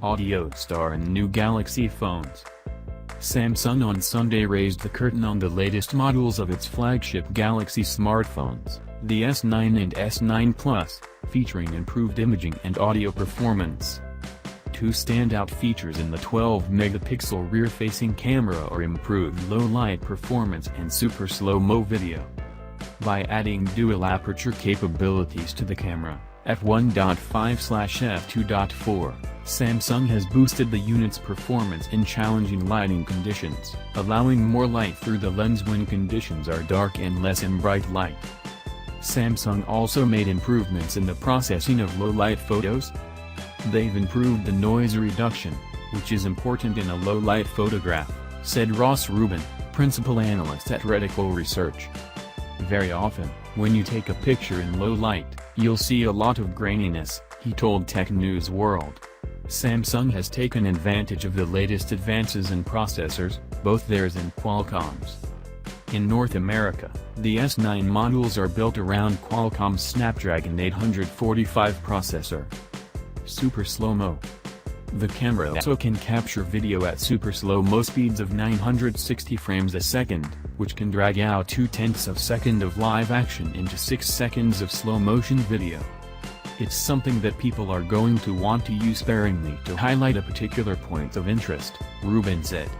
audio star in new Galaxy phones. Samsung on Sunday raised the curtain on the latest models of its flagship Galaxy smartphones, the S9 and S9 Plus, featuring improved imaging and audio performance. Two standout features in the 12-megapixel rear-facing camera are improved low-light performance and super slow-mo video. By adding dual aperture capabilities to the camera, f1.5/f2.4, Samsung has boosted the unit's performance in challenging lighting conditions, allowing more light through the lens when conditions are dark and less in bright light. Samsung also made improvements in the processing of low-light photos. They've improved the noise reduction, which is important in a low-light photograph, said Ross Rubin, principal analyst at Reticle Research. Very often, when you take a picture in low light, you'll see a lot of graininess, he told Tech News World. Samsung has taken advantage of the latest advances in processors, both theirs and Qualcomm's. In North America, the S9 models are built around Qualcomm's Snapdragon 845 processor. Super slow-mo. The camera also can capture video at super slow-mo speeds of 960 frames a second, which can drag out 0.2 seconds of live action into 6 seconds of slow-motion video. It's something that people are going to want to use sparingly to highlight a particular point of interest, Rubin said.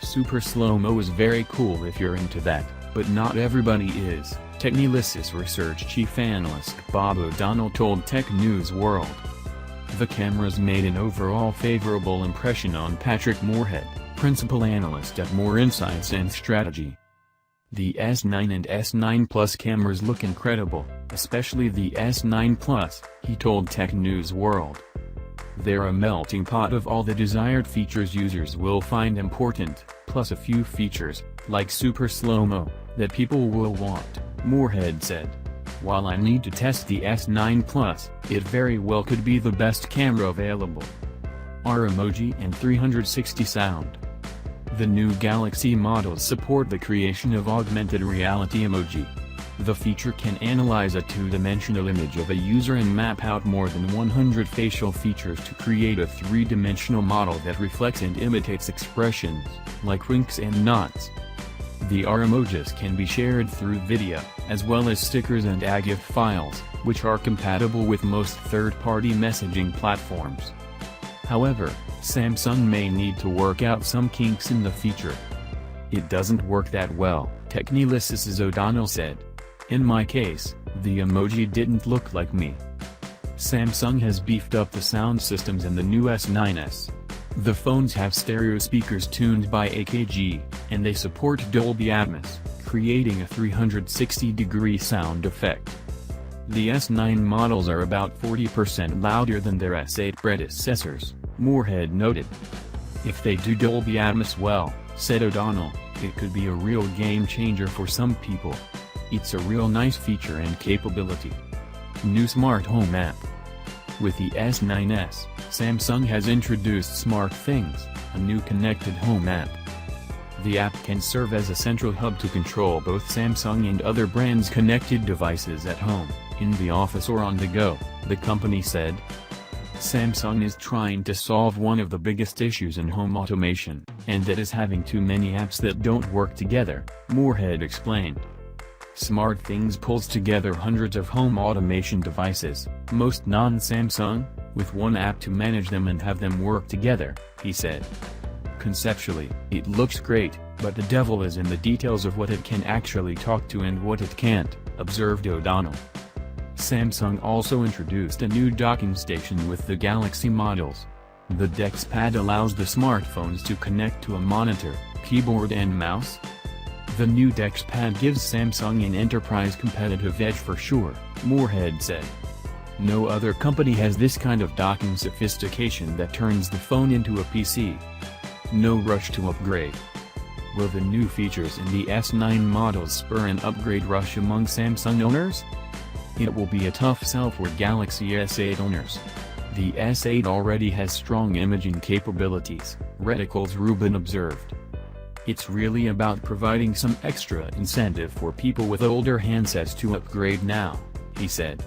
Super slow-mo is very cool if you're into that, but not everybody is, Technilysis research chief analyst Bob O'Donnell told Tech News World. The cameras made an overall favorable impression on Patrick Moorhead, principal analyst at More Insights and Strategy. The S9 and S9 Plus cameras look incredible, especially the S9 Plus, he told Tech News World. They're a melting pot of all the desired features users will find important, plus a few features, like super slow-mo, that people will want, Moorhead said. While I need to test the S9 Plus, it very well could be the best camera available. R emoji and 360 sound. The new Galaxy models support the creation of augmented reality emoji. The feature can analyze a two-dimensional image of a user and map out more than 100 facial features to create a three-dimensional model that reflects and imitates expressions, like winks and nods. The R emojis can be shared through video, as well as stickers and AGIF files, which are compatible with most third-party messaging platforms. However, Samsung may need to work out some kinks in the feature. It doesn't work that well, Technilysis' O'Donnell said. In my case, the emoji didn't look like me. Samsung has beefed up the sound systems in the new S9s. The phones have stereo speakers tuned by AKG, and they support Dolby Atmos, creating a 360-degree sound effect. The S9 models are about 40% louder than their S8 predecessors, Moorhead noted. If they do Dolby Atmos well, said O'Donnell, it could be a real game changer for some people. It's a real nice feature and capability. New Smart Home app. With the S9s, Samsung has introduced SmartThings, a new connected home app. The app can serve as a central hub to control both Samsung and other brands' connected devices at home, in the office or on the go, the company said. Samsung is trying to solve one of the biggest issues in home automation, and that is having too many apps that don't work together, Moorhead explained. SmartThings pulls together hundreds of home automation devices, most non-Samsung, with one app to manage them and have them work together, he said. Conceptually, it looks great, but the devil is in the details of what it can actually talk to and what it can't, observed O'Donnell. Samsung also introduced a new docking station with the Galaxy models. The DexPad allows the smartphones to connect to a monitor, keyboard and mouse. The new DexPad gives Samsung an enterprise competitive edge for sure, Moorhead said. No other company has this kind of docking sophistication that turns the phone into a PC. No rush to upgrade. Will the new features in the S9 models spur an upgrade rush among Samsung owners? It will be a tough sell for Galaxy S8 owners. The S8 already has strong imaging capabilities, Reticle's Rubin observed. It's really about providing some extra incentive for people with older handsets to upgrade now, he said.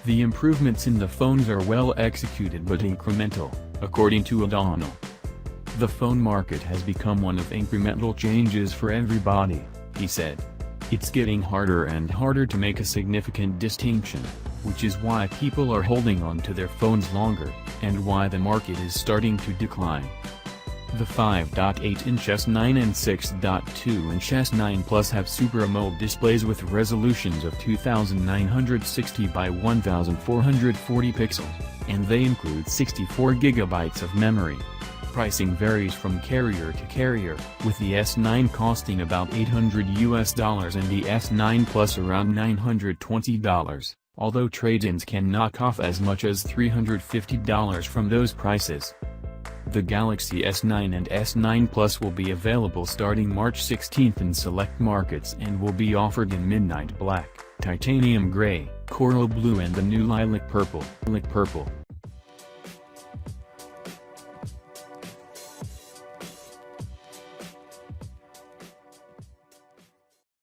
The improvements in the phones are well executed but incremental, according to O'Donnell. The phone market has become one of incremental changes for everybody, he said. It's getting harder and harder to make a significant distinction, which is why people are holding on to their phones longer, and why the market is starting to decline. The 5.8-inch S9 and 6.2-inch S9 Plus have Super AMOLED displays with resolutions of 2960 by 1440 pixels, and they include 64 GB of memory. Pricing varies from carrier to carrier, with the S9 costing about $800 and the S9 Plus around $920, although trade-ins can knock off as much as $350 from those prices. The Galaxy S9 and S9 Plus will be available starting March 16 in select markets and will be offered in midnight black, titanium gray, coral blue and the new lilac purple.